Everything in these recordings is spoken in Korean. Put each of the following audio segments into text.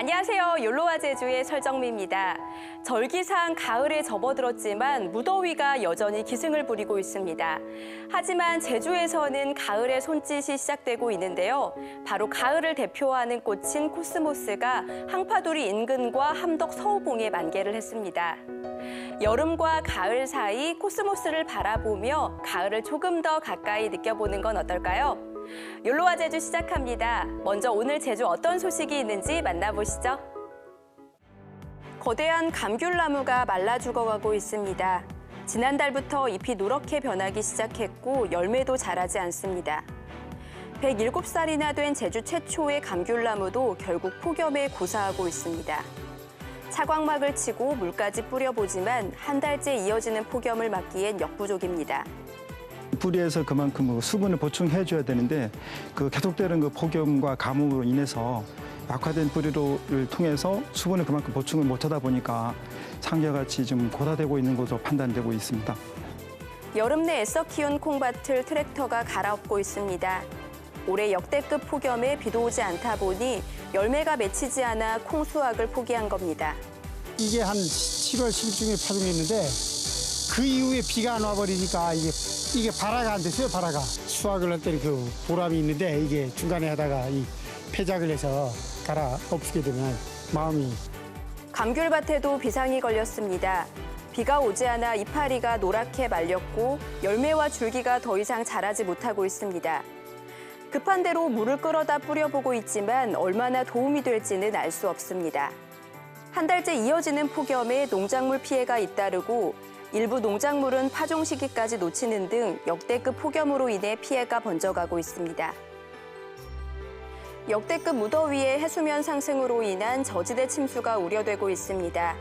안녕하세요. 욜로와 제주의 설정미입니다. 절기상 가을에 접어들었지만 무더위가 여전히 기승을 부리고 있습니다. 하지만 제주에서는 가을의 손짓이 시작되고 있는데요. 바로 가을을 대표하는 꽃인 코스모스가 항파도리 인근과 함덕 서우봉에 만개를 했습니다. 여름과 가을 사이 코스모스를 바라보며 가을을 조금 더 가까이 느껴보는 건 어떨까요? 욜로와 제주 시작합니다. 먼저 오늘 제주 어떤 소식이 있는지 만나보시죠. 거대한 감귤나무가 말라 죽어가고 있습니다. 지난달부터 잎이 누렇게 변하기 시작했고 열매도 자라지 않습니다. 107살이나 된 제주 최초의 감귤나무도 결국 폭염에 고사하고 있습니다. 차광막을 치고 물까지 뿌려보지만 한 달째 이어지는 폭염을 막기엔 역부족입니다. 뿌리에서 그만큼 수분을 보충해 줘야 되는데 그 계속되는 그 폭염과 가뭄으로 인해서 약화된 뿌리를 통해서 수분을 그만큼 보충을 못하다 보니까 상겨같이 좀 고사되고 있는 것으로 판단되고 있습니다. 여름 내 애써 키운 콩밭을 트랙터가 갈아엎고 있습니다. 올해 역대급 폭염에 비도 오지 않다 보니 열매가 맺히지 않아 콩 수확을 포기한 겁니다. 이게 한 7월 10일쯤에 파종했는데 그 이후에 비가 안 와버리니까 이게 발화가 안 됐어요, 발화가. 수확을 할 때는 그 보람이 있는데 이게 중간에 하다가 이 폐작을 해서 갈아 엎게 되면 마음이. 감귤밭에도 비상이 걸렸습니다. 비가 오지 않아 이파리가 노랗게 말렸고 열매와 줄기가 더 이상 자라지 못하고 있습니다. 급한 대로 물을 끌어다 뿌려보고 있지만 얼마나 도움이 될지는 알 수 없습니다. 한 달째 이어지는 폭염에 농작물 피해가 잇따르고 일부 농작물은 파종 시기까지 놓치는 등 역대급 폭염으로 인해 피해가 번져가고 있습니다. 역대급 무더위의 해수면 상승으로 인한 저지대 침수가 우려되고 있습니다.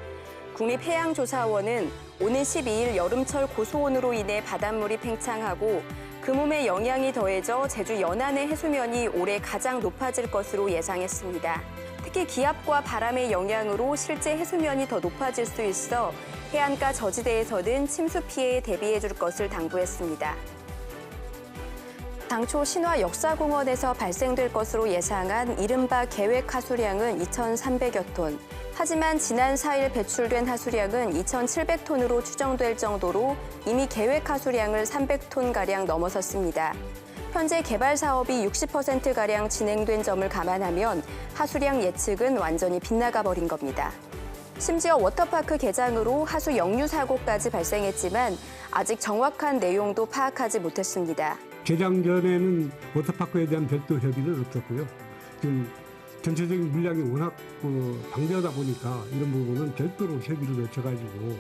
국립해양조사원은 오는 12일 여름철 고수온으로 인해 바닷물이 팽창하고 그몸의 영향이 더해져 제주 연안의 해수면이 올해 가장 높아질 것으로 예상했습니다. 특히 기압과 바람의 영향으로 실제 해수면이 더 높아질 수 있어 해안가 저지대에서는 침수 피해에 대비해 줄 것을 당부했습니다. 당초 신화 역사공원에서 발생될 것으로 예상한 이른바 계획 하수량은 2,300여 톤. 하지만 지난 4일 배출된 하수량은 2,700톤으로 추정될 정도로 이미 계획 하수량을 300톤가량 넘어섰습니다. 현재 개발 사업이 60%가량 진행된 점을 감안하면 하수량 예측은 완전히 빗나가 버린 겁니다. 심지어 워터파크 개장으로 하수 역류 사고까지 발생했지만 아직 정확한 내용도 파악하지 못했습니다. 개장 전에는 워터파크에 대한 별도 협의는 없었고요. 지금 전체적인 물량이 워낙 방대하다 보니까 이런 부분은 별도로 협의를 거쳐가지고.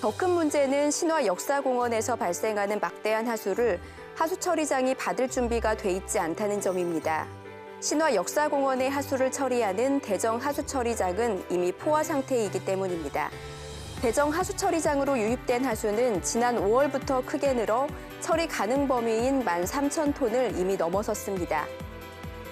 더 큰 문제는 신화 역사공원에서 발생하는 막대한 하수를 하수 처리장이 받을 준비가 돼 있지 않다는 점입니다. 신화 역사공원의 하수를 처리하는 대정 하수 처리장은 이미 포화 상태이기 때문입니다. 대정 하수 처리장으로 유입된 하수는 지난 5월부터 크게 늘어 처리 가능 범위인 13,000톤을 이미 넘어섰습니다.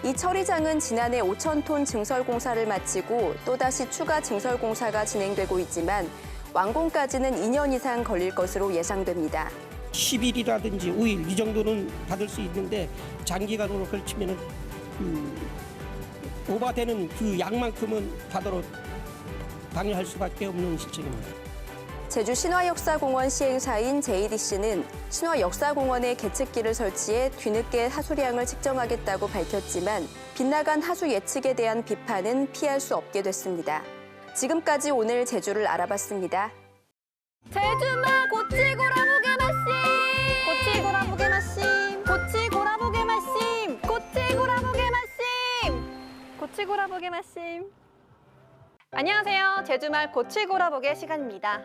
이 처리장은 지난해 5,000톤 증설 공사를 마치고 또다시 추가 증설 공사가 진행되고 있지만 완공까지는 2년 이상 걸릴 것으로 예상됩니다. 10일이라든지 5일 이 정도는 받을 수 있는데 장기간으로 걸치면 오버되는 그 양만큼은 받으러 방해할 수밖에 없는 실정입니다. 제주 신화역사공원 시행사인 JDC는 신화역사공원에 계측기를 설치해 뒤늦게 하수량을 측정하겠다고 밝혔지만 빗나간 하수 예측에 대한 비판은 피할 수 없게 됐습니다. 지금까지 오늘 제주를 알아봤습니다. 제주마 고치고라보게 마심 고치고라보게 마심 고치고라보게 마심 고치고라보게 마심 고치고라보게 마심. 안녕하세요. 제주말 고치고라보게 시간입니다.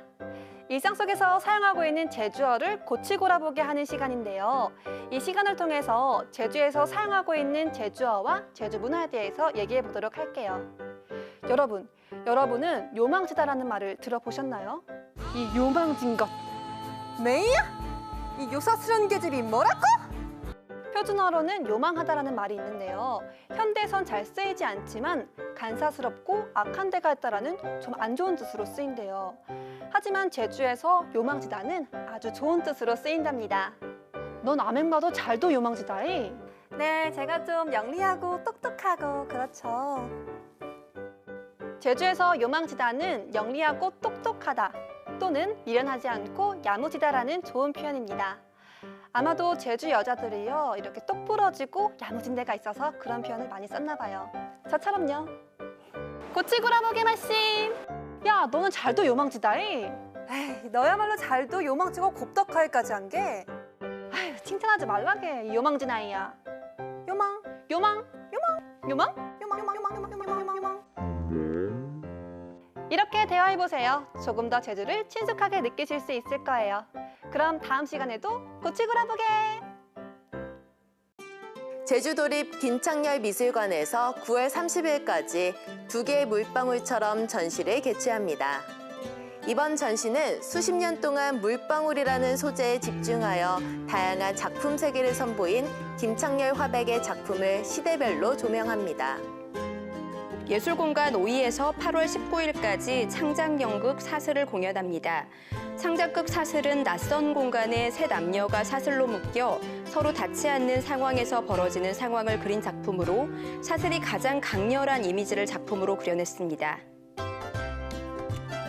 일상 속에서 사용하고 있는 제주어를 고치고라보게 하는 시간인데요. 이 시간을 통해서 제주에서 사용하고 있는 제주어와 제주 문화에 대해서 얘기해 보도록 할게요. 여러분은 요망지다라는 말을 들어보셨나요? 이 요망진 것. 메이야? 이 요사스런 계집이 뭐라고? 표준어로는 요망하다라는 말이 있는데요. 현대에선 잘 쓰이지 않지만 간사스럽고 악한 데가 있다라는 좀 안 좋은 뜻으로 쓰인대요. 하지만 제주에서 요망지다는 아주 좋은 뜻으로 쓰인답니다. 넌 아맹봐도 잘도 요망지다이. 네, 제가 좀 영리하고 똑똑하고 그렇죠. 제주에서 요망지다는 영리하고 똑똑하다 또는 미련하지 않고 야무지다라는 좋은 표현입니다. 아마도 제주 여자들이요 이렇게 똑부러지고 야무진 데가 있어서 그런 표현을 많이 썼나 봐요. 저처럼요. 고치구라보게 말씀. 야, 너는 잘도 요망지다이. 에이, 너야말로 잘도 요망치고 곱덕하기까지 한 게 아유, 칭찬하지 말라게 이 요망진 아이야. 요망, 요망, 요망, 요망. 요망. 이렇게 대화해보세요. 조금 더 제주를 친숙하게 느끼실 수 있을 거예요. 그럼 다음 시간에도 고치구라보게! 제주도립 김창렬 미술관에서 9월 30일까지 두 개의 물방울처럼 전시를 개최합니다. 이번 전시는 수십 년 동안 물방울이라는 소재에 집중하여 다양한 작품 세계를 선보인 김창렬 화백의 작품을 시대별로 조명합니다. 예술공간 5위에서 8월 19일까지 창작연극 사슬을 공연합니다. 창작극 사슬은 낯선 공간에 세 남녀가 사슬로 묶여 서로 닿지 않는 상황에서 벌어지는 상황을 그린 작품으로 사슬이 가장 강렬한 이미지를 작품으로 그려냈습니다.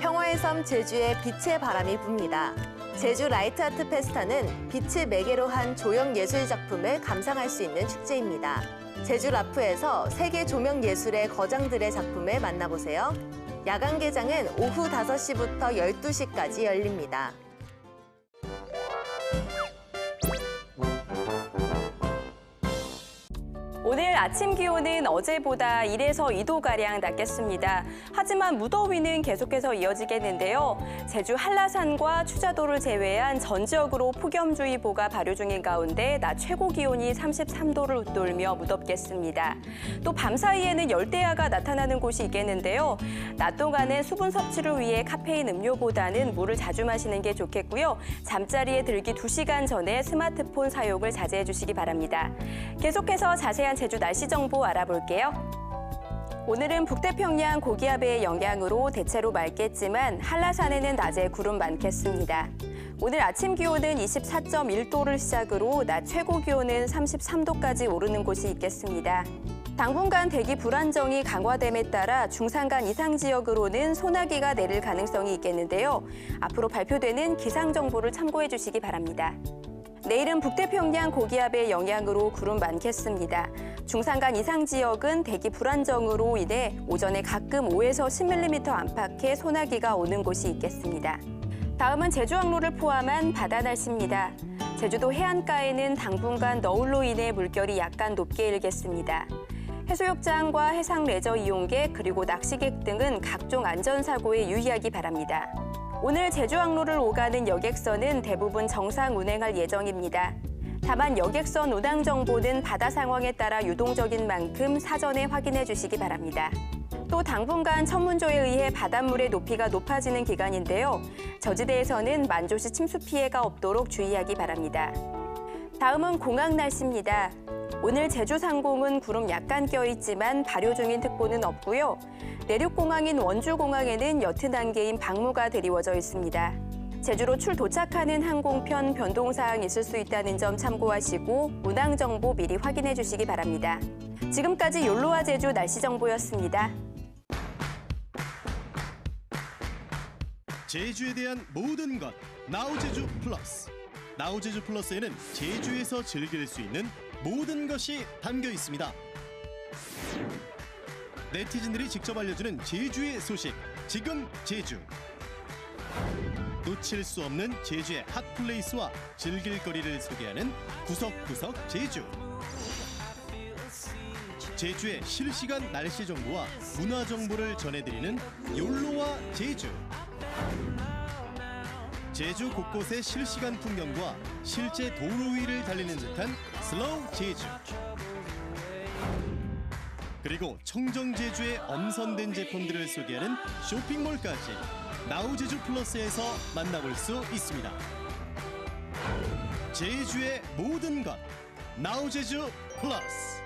평화의 섬 제주에 빛의 바람이 붑니다. 제주 라이트 아트 페스타는 빛을 매개로 한 조형 예술 작품을 감상할 수 있는 축제입니다. 제주 라프에서 세계 조명 예술의 거장들의 작품을 만나보세요. 야간 개장은 오후 5시부터 12시까지 열립니다. 오늘 아침 기온은 어제보다 1에서 2도가량 낮겠습니다. 하지만 무더위는 계속해서 이어지겠는데요. 제주 한라산과 추자도를 제외한 전 지역으로 폭염주의보가 발효 중인 가운데 낮 최고 기온이 33도를 웃돌며 무덥겠습니다. 또 밤사이에는 열대야가 나타나는 곳이 있겠는데요. 낮 동안은 수분 섭취를 위해 카페인 음료보다는 물을 자주 마시는 게 좋겠고요. 잠자리에 들기 2시간 전에 스마트폰 사용을 자제해 주시기 바랍니다. 계속해서 자세한 제주 날씨 정보 알아볼게요. 오늘은 북태평양 고기압의 영향으로 대체로 맑겠지만 한라산에는 낮에 구름 많겠습니다. 오늘 아침 기온은 24.1도를 시작으로 낮 최고 기온은 33도까지 오르는 곳이 있겠습니다. 당분간 대기 불안정이 강화됨에 따라 중산간 이상 지역으로는 소나기가 내릴 가능성이 있겠는데요. 앞으로 발표되는 기상 정보를 참고해 주시기 바랍니다. 내일은 북태평양 고기압의 영향으로 구름 많겠습니다. 중산간 이상 지역은 대기 불안정으로 인해 오전에 가끔 5에서 10mm 안팎의 소나기가 오는 곳이 있겠습니다. 다음은 제주 항로를 포함한 바다 날씨입니다. 제주도 해안가에는 당분간 너울로 인해 물결이 약간 높게 일겠습니다. 해수욕장과 해상 레저 이용객 그리고 낚시객 등은 각종 안전사고에 유의하기 바랍니다. 오늘 제주 항로를 오가는 여객선은 대부분 정상 운행할 예정입니다. 다만 여객선 운항 정보는 바다 상황에 따라 유동적인 만큼 사전에 확인해 주시기 바랍니다. 또 당분간 천문조에 의해 바닷물의 높이가 높아지는 기간인데요. 저지대에서는 만조시 침수 피해가 없도록 주의하기 바랍니다. 다음은 공항 날씨입니다. 오늘 제주 상공은 구름 약간 껴있지만 발효 중인 특보는 없고요. 내륙공항인 원주공항에는 옅은 안개인 방무가 드리워져 있습니다. 제주로 출도착하는 항공편 변동사항 있을 수 있다는 점 참고하시고 운항 정보 미리 확인해 주시기 바랍니다. 지금까지 욜로와 제주 날씨 정보였습니다. 제주에 대한 모든 것 나우제주 플러스. 나우제주 플러스에는 제주에서 즐길 수 있는 모든 것이 담겨 있습니다. 네티즌들이 직접 알려주는 제주의 소식, 지금 제주. 놓칠 수 없는 제주의 핫플레이스와 즐길 거리를 소개하는 구석구석 제주. 제주의 실시간 날씨 정보와 문화 정보를 전해드리는 욜로와 제주. 제주 곳곳의 실시간 풍경과 실제 도로 위를 달리는 듯한 슬로우 제주. 그리고 청정 제주의 엄선된 제품들을 소개하는 쇼핑몰까지 나우제주 플러스에서 만나볼 수 있습니다. 제주의 모든 것 나우제주 플러스.